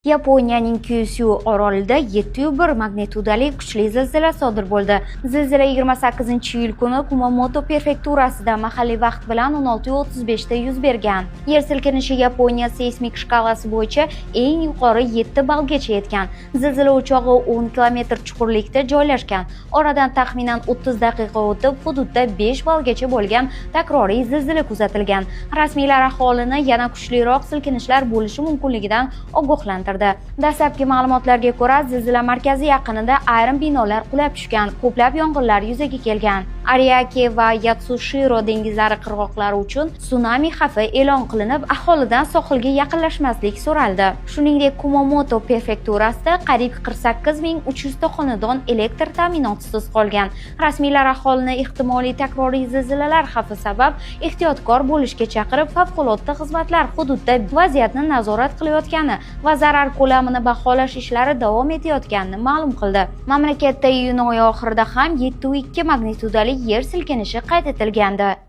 Yaponiyaning Kyushu orolida 7,1 magnitudali kuchli zilzila sodir bo'ldi. Zilzila 28-iyul kuni Kumamoto prefekturasida mahalliy vaqt bilan 16:35 da yuz bergan. Yer silkinishi Yaponiya seysmik shkalasi bo'yicha eng yuqori 7 ballgacha yetgan. Zilzila o'chog'i 10 km chuqurlikda joylashgan. Oradan taxminan 30 daqiqa o'tib, hududda 5 ballgacha bo'lgan takroriy zilzila kuzatilgan. Rasmiylar aholini yana kuchliroq silkinishlar bo'lishi mumkinligidan ogohlantirdi. Dastlabki ma'lumotlarga ko'ra, zilzila markazi yaqinida ayrim binolar qulab tushgan, ko'plab yong'inlar yuzaga kelgan. Ariake va Yatsushiro dengizlari qirg'oqlari uchun tsunami xavfi e'lon qilinib, aholidan sohilga yaqinlashmaslik so'raldi. Shuningdek, Kumamoto prefekturasida qariyb 48,300 ta xonadon elektr ta'minotisiz qolgan. Rasmiylar aholini ehtimoliy takroriy zilzilalar xavfi sabab ehtiyotkor bo'lishga chaqirib, favqulodda xizmatlar hududda vaziyatni nazorat qilayotgani va zarar ko'lamini baholash ishlari davom etayotganini ma'lum qildi. Mamlakatda iyun oyi oxirida ham 7,2 magnitudali yer silkinishi qayd etilgandi.